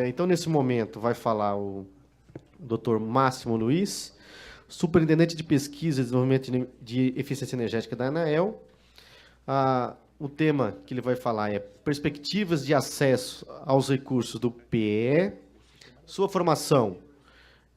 Então, nesse momento, vai falar o Dr. Máximo Luiz, superintendente de pesquisa e desenvolvimento de eficiência energética da ANEEL. O tema que ele vai falar é perspectivas de acesso aos recursos do PE. Sua formação,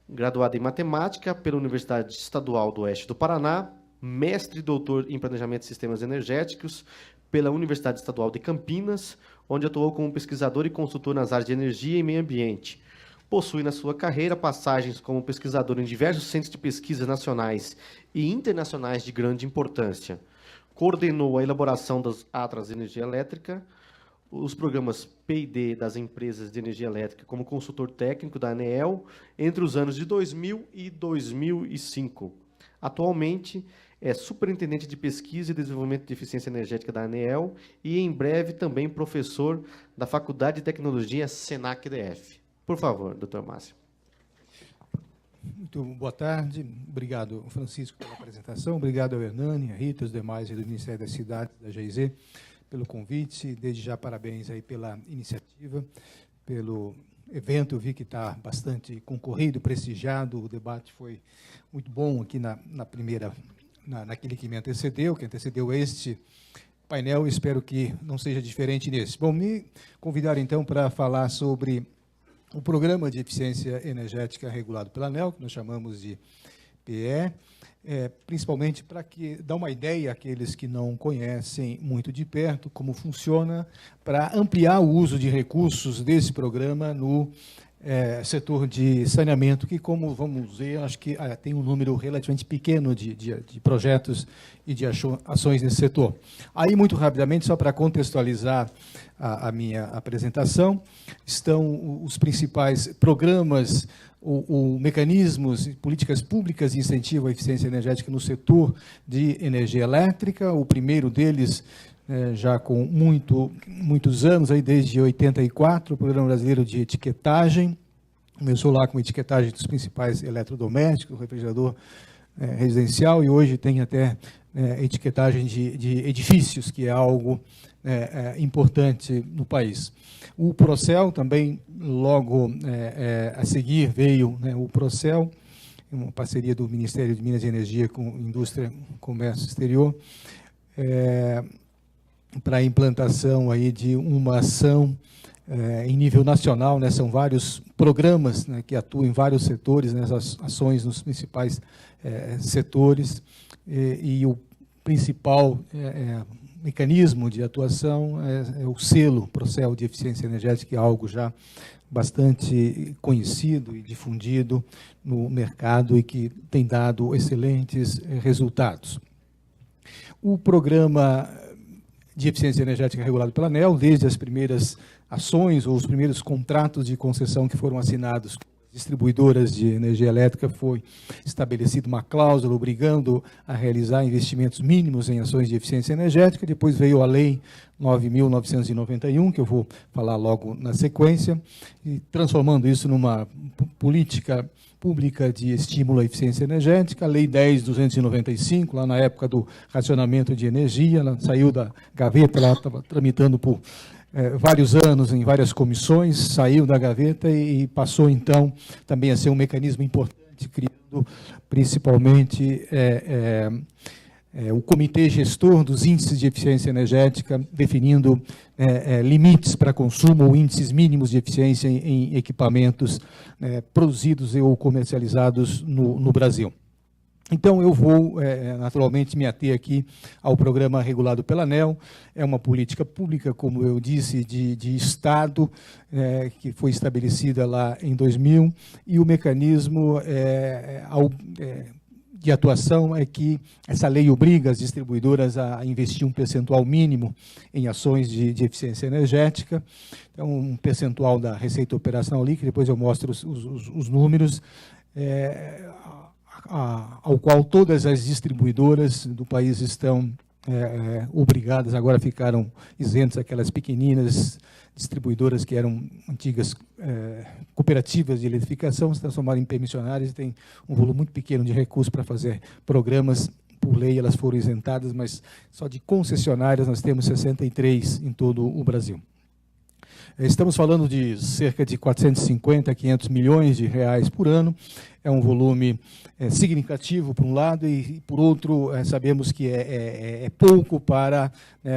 graduado em matemática pela Universidade Estadual do Oeste do Paraná, mestre e doutor em planejamento de sistemas energéticos pela Universidade Estadual de Campinas, onde atuou como pesquisador e consultor nas áreas de energia e meio ambiente. Possui na sua carreira passagens como pesquisador em diversos centros de pesquisa nacionais e internacionais de grande importância. Coordenou a elaboração das atas de energia elétrica, os programas P&D das empresas de energia elétrica como consultor técnico da ANEEL entre os anos de 2000 e 2005. Atualmente, é superintendente de pesquisa e desenvolvimento de eficiência energética da ANEEL e, em breve, também professor da Faculdade de Tecnologia Senac-DF. Por favor, doutor Márcio. Muito boa tarde. Obrigado, Francisco, pela apresentação. Obrigado ao Hernani, a Rita, os demais do Ministério das Cidades, da GIZ, pelo convite. Desde já, parabéns aí pela iniciativa, pelo evento. Eu vi que está bastante concorrido, prestigiado. O debate foi muito bom aqui naquele que me antecedeu, este painel. Espero que não seja diferente nesse. Bom, me convidaram, então, para falar sobre o Programa de Eficiência Energética regulado pela ANEEL, que nós chamamos de PE, principalmente para dar uma ideia àqueles que não conhecem muito de perto como funciona, para ampliar o uso de recursos desse programa no setor de saneamento, que, como vamos ver, acho que tem um número relativamente pequeno de projetos e de ações nesse setor. Aí, muito rapidamente, só para contextualizar a minha apresentação, estão os principais programas, mecanismos e políticas públicas de incentivo à eficiência energética no setor de energia elétrica. O primeiro deles, já com muitos anos, aí desde 84, o Programa Brasileiro de Etiquetagem. Começou lá com etiquetagem dos principais eletrodomésticos, refrigerador residencial, e hoje tem até etiquetagem de edifícios, que é algo importante no país. O Procel também, logo a seguir, veio o Procel, uma parceria do Ministério de Minas e Energia com Indústria e Comércio Exterior, para a implantação aí de uma ação em nível nacional, são vários programas que atuam em vários setores, as ações nos principais setores, e o principal mecanismo de atuação é o selo Procel de Eficiência Energética, que é algo já bastante conhecido e difundido no mercado e que tem dado excelentes resultados. O programa de eficiência energética regulado pela ANEEL, desde as primeiras ações ou os primeiros contratos de concessão que foram assinados com as distribuidoras de energia elétrica, foi estabelecida uma cláusula obrigando a realizar investimentos mínimos em ações de eficiência energética. Depois veio a Lei 9.991, que eu vou falar logo na sequência, e transformando isso numa política pública de estímulo à eficiência energética, a Lei 10.295, lá na época do racionamento de energia, ela saiu da gaveta, ela estava tramitando por vários anos em várias comissões, saiu da gaveta e passou, então, também a ser um mecanismo importante, criando principalmente o Comitê Gestor dos Índices de Eficiência Energética, definindo limites para consumo ou índices mínimos de eficiência em equipamentos produzidos ou comercializados no Brasil. Então, eu vou, naturalmente, me ater aqui ao programa regulado pela ANEEL. É uma política pública, como eu disse, de Estado, que foi estabelecida lá em 2000, e o mecanismo de atuação é que essa lei obriga as distribuidoras a investir um percentual mínimo em ações de eficiência energética, então um percentual da receita operacional líquida, depois eu mostro os números, ao qual todas as distribuidoras do país estão obrigadas, agora ficaram isentas aquelas pequeninas distribuidoras que eram antigas cooperativas de eletrificação, se transformaram em permissionárias e tem um volume muito pequeno de recursos para fazer programas. Por lei, elas foram isentadas, mas só de concessionárias nós temos 63 em todo o Brasil. Estamos falando de cerca de 450, 500 milhões de reais por ano. É um volume significativo, por um lado, e, por outro, sabemos que é pouco para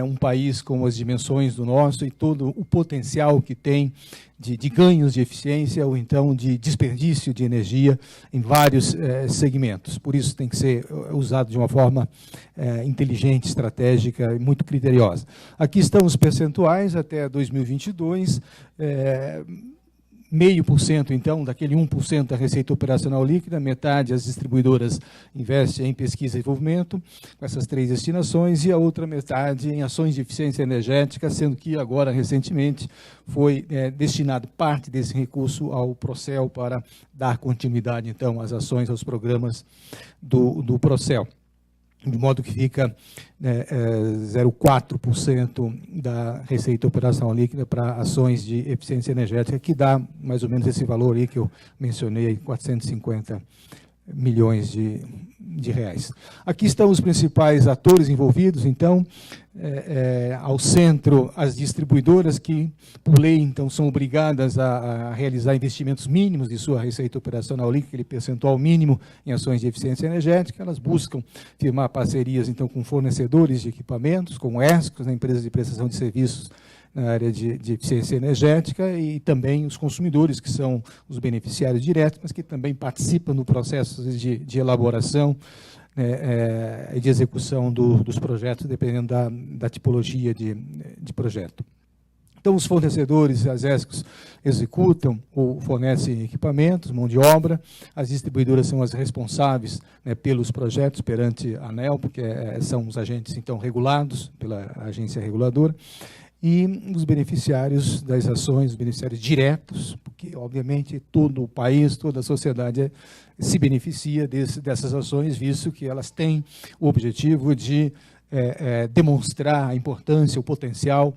um país com as dimensões do nosso e todo o potencial que tem de ganhos de eficiência ou então de desperdício de energia em vários segmentos. Por isso, tem que ser usado de uma forma inteligente, estratégica e muito criteriosa. Aqui estão os percentuais até 2022, 0,5%, então, daquele 1% da receita operacional líquida, metade as distribuidoras investem em pesquisa e desenvolvimento, com essas 3 destinações, e a outra metade em ações de eficiência energética, sendo que agora, recentemente, foi destinado parte desse recurso ao Procel para dar continuidade, então, às ações, aos programas do Procel. De modo que fica 0,4% da receita operacional líquida para ações de eficiência energética, que dá mais ou menos esse valor aí que eu mencionei, 450 milhões de reais. Aqui estão os principais atores envolvidos, então, ao centro, as distribuidoras que, por lei, então, são obrigadas a realizar investimentos mínimos de sua receita operacional líquida, aquele percentual mínimo em ações de eficiência energética. Elas buscam firmar parcerias, então, com fornecedores de equipamentos, como ESCOs, empresas de prestação de serviços na área de eficiência energética, e também os consumidores, que são os beneficiários diretos, mas que também participam do processo de elaboração e de execução dos projetos, dependendo da tipologia de projeto. Então, os fornecedores, as ESCOs, executam ou fornecem equipamentos, mão de obra. As distribuidoras são as responsáveis pelos projetos perante a ANEEL, porque são os agentes, então, regulados pela agência reguladora. E os beneficiários das ações, os beneficiários diretos, porque, obviamente, todo o país, toda a sociedade se beneficia dessas ações, visto que elas têm o objetivo de demonstrar a importância, o potencial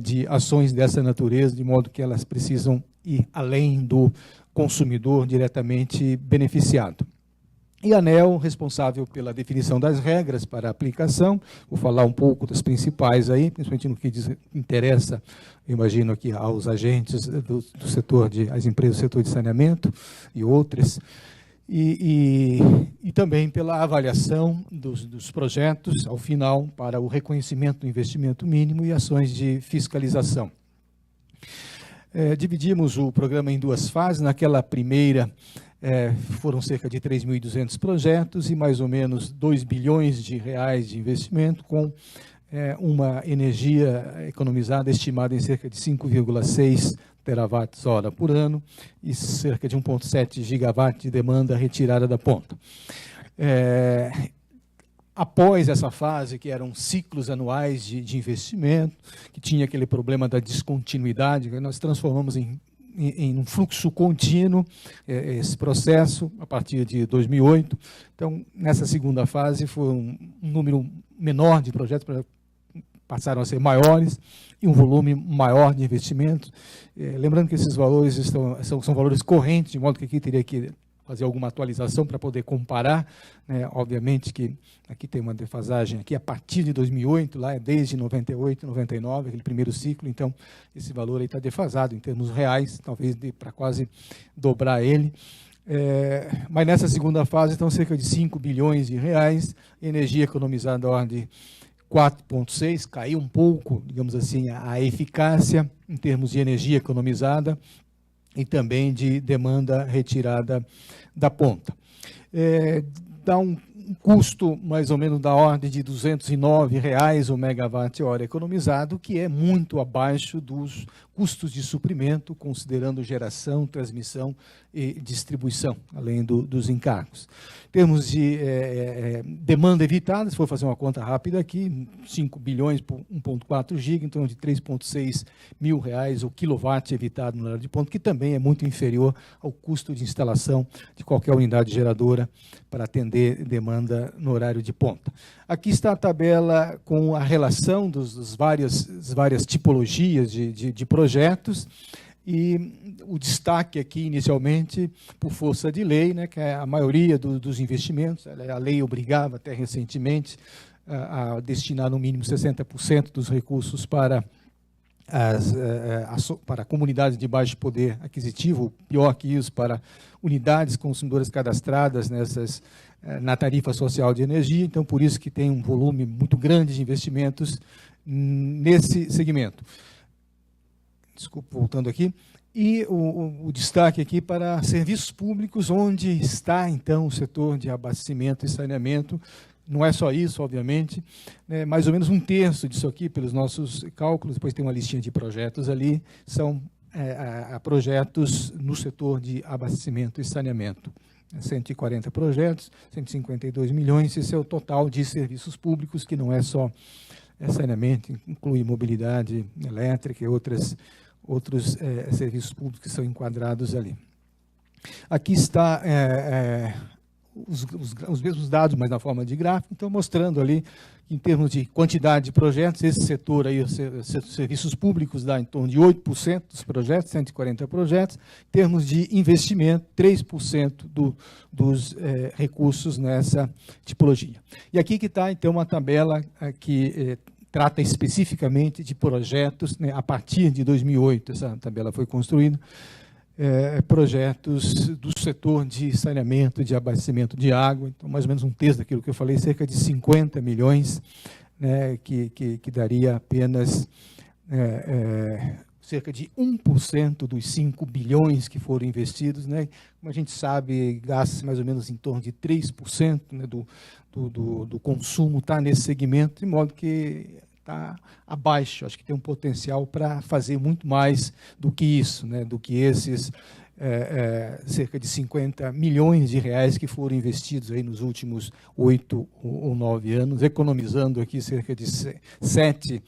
de ações dessa natureza, de modo que elas precisam ir além do consumidor diretamente beneficiado. E a ANEEL, responsável pela definição das regras para a aplicação, vou falar um pouco das principais aí, principalmente no que interessa, eu imagino aqui, aos agentes do setor, as empresas do setor de saneamento e outras, e também pela avaliação dos projetos, ao final, para o reconhecimento do investimento mínimo e ações de fiscalização. Dividimos o programa em 2 fases. Naquela primeira, foram cerca de 3.200 projetos e mais ou menos 2 bilhões de reais de investimento, com uma energia economizada estimada em cerca de 5,6 terawatts-hora por ano e cerca de 1,7 gigawatt de demanda retirada da ponta. Após essa fase, que eram ciclos anuais de investimento, que tinha aquele problema da descontinuidade, nós transformamos em um fluxo contínuo esse processo, a partir de 2008. Então, nessa segunda fase, foi um número menor de projetos, passaram a ser maiores, e um volume maior de investimentos. Lembrando que esses valores são valores correntes, de modo que aqui teria que fazer alguma atualização para poder comparar, obviamente que aqui tem uma defasagem aqui a partir de 2008, lá é desde 98, 99, aquele primeiro ciclo, então esse valor aí está defasado em termos reais, talvez para quase dobrar ele. Mas nessa segunda fase estão cerca de 5 bilhões de reais, energia economizada da ordem de 4,6, caiu um pouco, digamos assim, a eficácia em termos de energia economizada, e também de demanda retirada da ponta. Dá um custo mais ou menos da ordem de R$ 209 o megawatt-hora economizado, que é muito abaixo dos custos de suprimento, considerando geração, transmissão e distribuição, além dos encargos. Em termos de demanda evitada, se for fazer uma conta rápida aqui, 5 bilhões por 1,4 giga, então de R$ 3,6 mil o quilowatt evitado no horário de ponta, que também é muito inferior ao custo de instalação de qualquer unidade geradora para atender demanda no horário de ponta. Aqui está a tabela com a relação das várias tipologias de projetos, e o destaque aqui, inicialmente, por força de lei, que é a maioria dos investimentos. A lei obrigava, até recentemente, a destinar no mínimo 60% dos recursos para para comunidades de baixo poder aquisitivo, pior que isso, para unidades consumidoras cadastradas na tarifa social de energia. Então, por isso que tem um volume muito grande de investimentos nesse segmento. Desculpa, voltando aqui. E o destaque aqui para serviços públicos, onde está, então, o setor de abastecimento e saneamento. Não é só isso, obviamente, né, mais ou menos um terço disso aqui, pelos nossos cálculos, depois tem uma listinha de projetos ali, são projetos no setor de abastecimento e saneamento. 140 projetos, 152 milhões, esse é o total de serviços públicos, que não é só saneamento, inclui mobilidade elétrica e outros serviços públicos que são enquadrados ali. Aqui está os mesmos dados, mas na forma de gráfico, então mostrando ali, em termos de quantidade de projetos, esse setor aí, os serviços públicos, dá em torno de 8% dos projetos, 140 projetos, em termos de investimento, 3% dos recursos nessa tipologia. E aqui que está, então, uma tabela que trata especificamente de projetos, né, a partir de 2008, essa tabela foi construída, projetos do setor de saneamento, de abastecimento de água, então mais ou menos um terço daquilo que eu falei, cerca de 50 milhões, né, que daria apenas cerca de 1% dos 5 bilhões que foram investidos, né, como a gente sabe, gasta mais ou menos em torno de 3%, né, do consumo está nesse segmento, de modo que está abaixo, acho que tem um potencial para fazer muito mais do que isso, né, do que esses cerca de 50 milhões de reais que foram investidos aí nos últimos 8 ou 9 anos, economizando aqui cerca de 7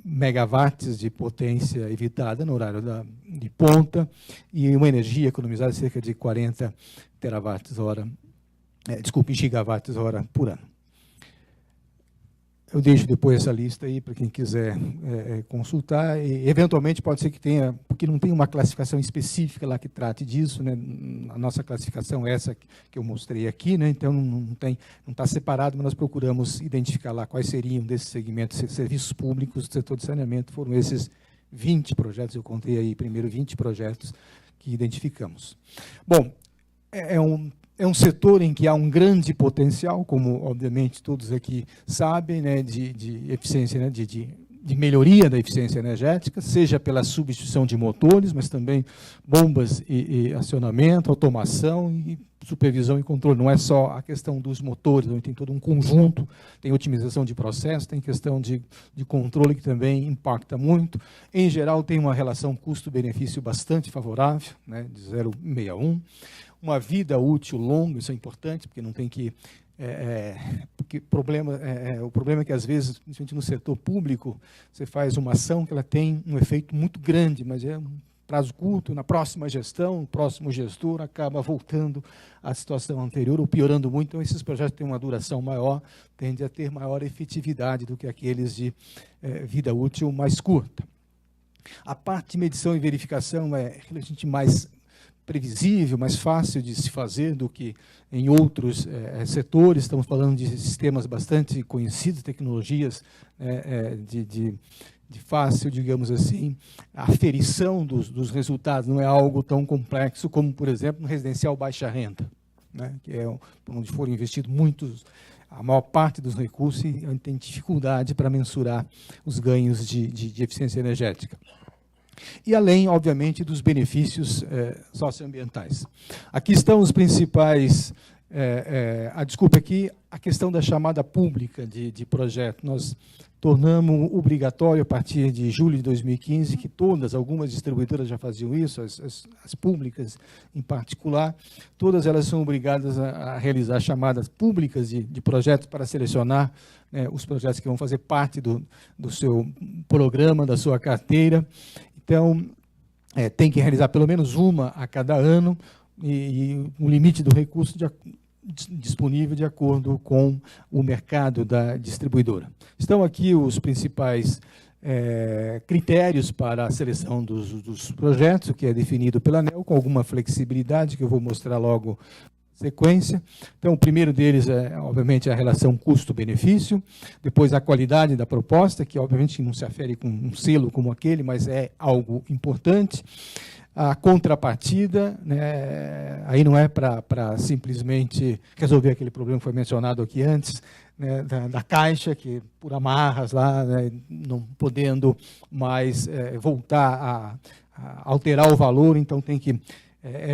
megawatts de potência evitada no horário de ponta e uma energia economizada cerca de 40 terawatts-hora, gigawatts-hora por ano. Eu deixo depois essa lista aí para quem quiser consultar. E, eventualmente, pode ser que tenha, porque não tem uma classificação específica lá que trate disso, né? A nossa classificação é essa que eu mostrei aqui, né? Então não está separado, mas nós procuramos identificar lá quais seriam desses segmentos, serviços públicos do setor de saneamento. Foram esses 20 projetos, eu contei aí primeiro 20 projetos que identificamos. Bom, é um setor em que há um grande potencial, como, obviamente, todos aqui sabem, né, de eficiência, né, de melhoria da eficiência energética, seja pela substituição de motores, mas também bombas e acionamento, automação e supervisão e controle. Não é só a questão dos motores, tem todo um conjunto, tem otimização de processo, tem questão de controle que também impacta muito. Em geral, tem uma relação custo-benefício bastante favorável, né, de 0,61. Uma vida útil longa, isso é importante, porque não tem que... porque o problema é que, às vezes, principalmente no setor público, você faz uma ação que ela tem um efeito muito grande, mas é um prazo curto, na próxima gestão, o próximo gestor acaba voltando à situação anterior, ou piorando muito. Então, esses projetos têm uma duração maior, tendem a ter maior efetividade do que aqueles de vida útil mais curta. A parte de medição e verificação é relativamente mais previsível, mais fácil de se fazer do que em outros setores. Estamos falando de sistemas bastante conhecidos, tecnologias de fácil, digamos assim, aferição dos resultados. Não é algo tão complexo como, por exemplo, no residencial baixa renda, né, que é onde foram investidos a maior parte dos recursos, e a gente tem dificuldade para mensurar os ganhos de eficiência energética. E além, obviamente, dos benefícios socioambientais. Aqui estão os principais... desculpa, aqui a questão da chamada pública de projeto. Nós tornamos obrigatório, a partir de julho de 2015, que algumas distribuidoras já faziam isso, as públicas em particular, todas elas são obrigadas a realizar chamadas públicas de projetos para selecionar os projetos que vão fazer parte do seu programa, da sua carteira. Então, tem que realizar pelo menos uma a cada ano, e o limite do recurso disponível de acordo com o mercado da distribuidora. Estão aqui os principais critérios para a seleção dos projetos, o que é definido pela ANEEL, com alguma flexibilidade, que eu vou mostrar logo sequência. Então, o primeiro deles é, obviamente, a relação custo-benefício, depois a qualidade da proposta, que, obviamente, não se afere com um selo como aquele, mas é algo importante. A contrapartida, né, aí não é para simplesmente resolver aquele problema que foi mencionado aqui antes, né, da Caixa, que por amarras lá, né, não podendo mais voltar a alterar o valor, então tem que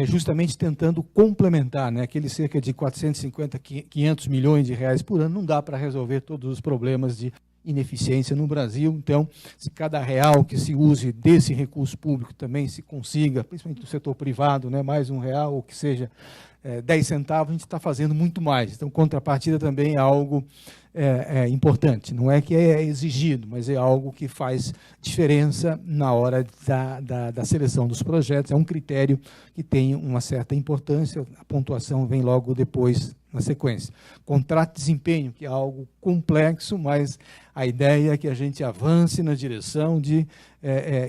justamente tentando complementar, né, aquele cerca de 450, 500 milhões de reais por ano, não dá para resolver todos os problemas de ineficiência no Brasil. Então, se cada real que se use desse recurso público também se consiga, principalmente no setor privado, né, mais R$1, ou que seja 10 centavos, a gente está fazendo muito mais. Então, contrapartida também é algo importante. Não é que é exigido, mas é algo que faz diferença na hora da seleção dos projetos. É um critério que tem uma certa importância, a pontuação vem logo depois na sequência. Contrato de desempenho, que é algo complexo, mas a ideia é que a gente avance na direção de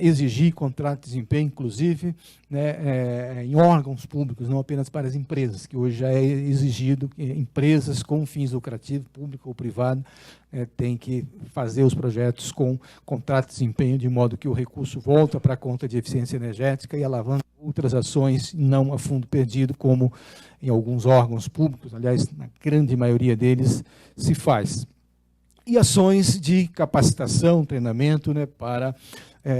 exigir contrato de desempenho, inclusive, né, em órgãos públicos, não apenas para as empresas, que hoje já é exigido que empresas com fins lucrativos, público ou privado, têm que fazer os projetos com contrato de desempenho, de modo que o recurso volta para a conta de eficiência energética e alavanca outras ações, não a fundo perdido, como em alguns órgãos públicos, aliás, na grande maioria deles, se faz. E ações de capacitação, treinamento, né, para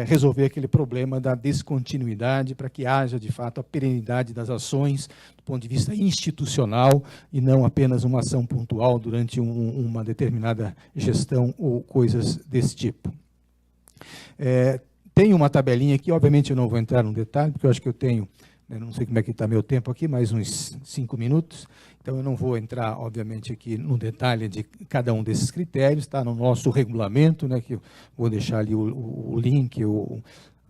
resolver aquele problema da descontinuidade, para que haja, de fato, a perenidade das ações do ponto de vista institucional e não apenas uma ação pontual durante uma determinada gestão ou coisas desse tipo. Tem uma tabelinha aqui, obviamente eu não vou entrar no detalhe, porque eu acho que eu tenho, não sei como é que está meu tempo aqui, mais uns 5 minutos, então eu não vou entrar, obviamente, aqui no detalhe de cada um desses critérios, está no nosso regulamento, né, que eu vou deixar ali o link,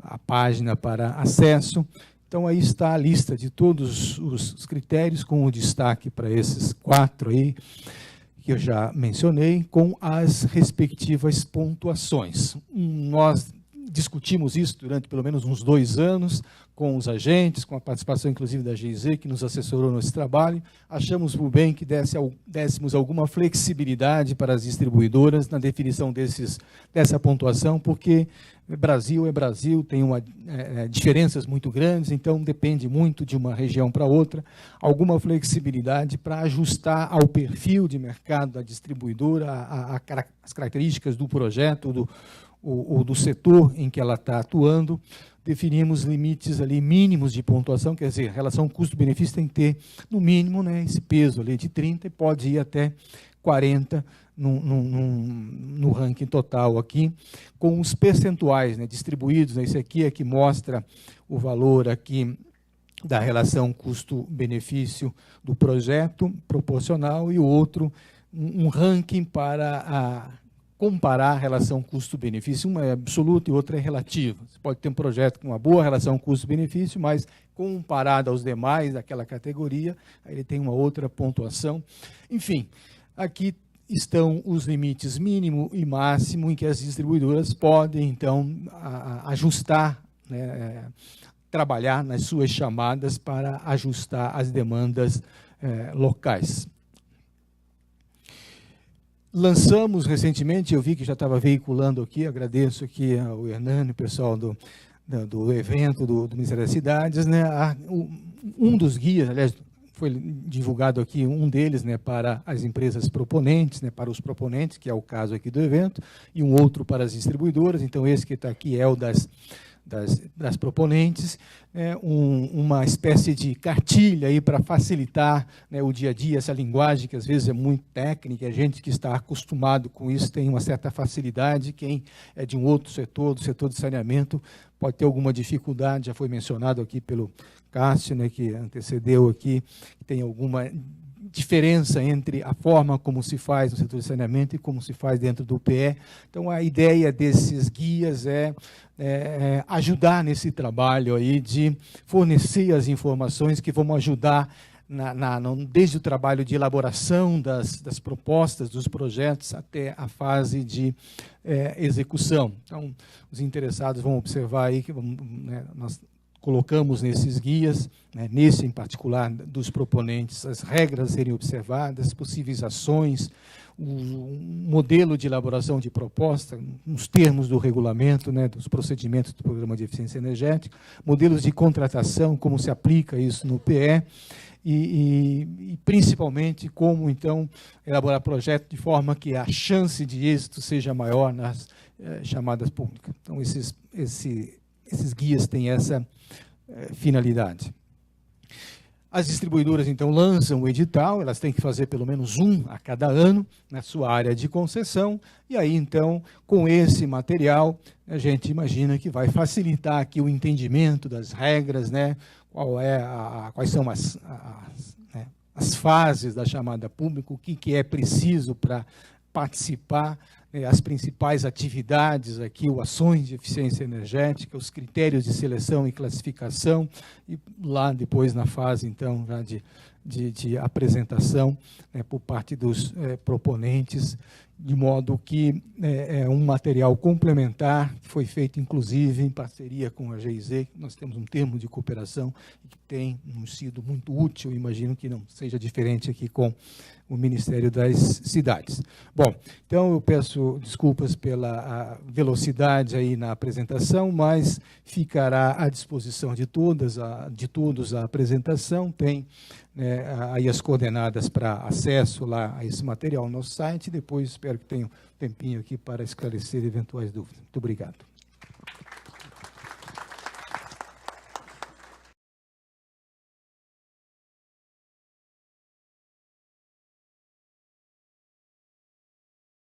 a página para acesso. Então, aí está a lista de todos os critérios, com o destaque para esses 4 aí, que eu já mencionei, com as respectivas pontuações. Nós discutimos isso durante pelo menos uns 2 anos, com os agentes, com a participação inclusive da GIZ, que nos assessorou nesse trabalho. Achamos por bem que dessemos alguma flexibilidade para as distribuidoras na definição dessa pontuação, porque Brasil é Brasil, tem diferenças muito grandes, então depende muito de uma região para outra. Alguma flexibilidade para ajustar ao perfil de mercado da distribuidora, as características do projeto, ou do setor em que ela está atuando. Definimos limites ali mínimos de pontuação, quer dizer, a relação custo-benefício tem que ter, no mínimo, né, esse peso ali de 30 e pode ir até 40 no ranking total aqui, com os percentuais, né, distribuídos. Esse aqui é que mostra o valor aqui da relação custo-benefício do projeto proporcional, e o outro, um ranking para comparar a relação custo-benefício. Uma é absoluta e outra é relativa. Você pode ter um projeto com uma boa relação custo-benefício, mas comparado aos demais daquela categoria, aí ele tem uma outra pontuação. Enfim, aqui estão os limites mínimo e máximo em que as distribuidoras podem, então, ajustar, né, trabalhar nas suas chamadas para ajustar as demandas locais. Lançamos recentemente, eu vi que já estava veiculando aqui, agradeço aqui ao Hernani, o pessoal do evento do Ministério das Cidades, né, um dos guias, aliás, foi divulgado aqui um deles, né, para as empresas proponentes, né, para os proponentes, que é o caso aqui do evento, e um outro para as distribuidoras. Então, esse que está aqui é o das proponentes, uma espécie de cartilha aí para facilitar, né, o dia a dia, essa linguagem que às vezes é muito técnica, a gente que está acostumado com isso tem uma certa facilidade, quem é de um outro setor, do setor de saneamento, pode ter alguma dificuldade, já foi mencionado aqui pelo Cássio, né, que antecedeu aqui, tem alguma diferença entre a forma como se faz no setor de saneamento e como se faz dentro do PE. Então, a ideia desses guias é ajudar nesse trabalho aí de fornecer as informações que vão ajudar desde o trabalho de elaboração das propostas, dos projetos, até a fase de execução. Então, os interessados vão observar aí que nós colocamos nesses guias, né, nesse em particular dos proponentes, as regras a serem observadas, possíveis ações, o modelo de elaboração de proposta, os termos do regulamento, né, dos procedimentos do Programa de Eficiência Energética, modelos de contratação, como se aplica isso no PE, e principalmente como, então, elaborar projeto de forma que a chance de êxito seja maior nas chamadas públicas. Então, esses guias têm essa finalidade. As distribuidoras, então, lançam o edital, elas têm que fazer pelo menos um a cada ano na sua área de concessão, e aí, então, com esse material, a gente imagina que vai facilitar aqui o entendimento das regras, né, quais são as fases da chamada pública, o que é preciso para participar, as principais atividades aqui, ou ações de eficiência energética, os critérios de seleção e classificação, e lá depois na fase, então, já de apresentação, né, por parte dos proponentes, de modo que é um material complementar, que foi feito, inclusive, em parceria com a GIZ. Nós temos um termo de cooperação que tem sido muito útil, imagino que não seja diferente aqui com o Ministério das Cidades. Bom, então eu peço desculpas pela velocidade aí na apresentação, mas ficará à disposição de todos a apresentação. Tem aí as coordenadas para acesso lá a esse material no nosso site. Depois espero que tenham um tempinho aqui para esclarecer eventuais dúvidas. Muito obrigado.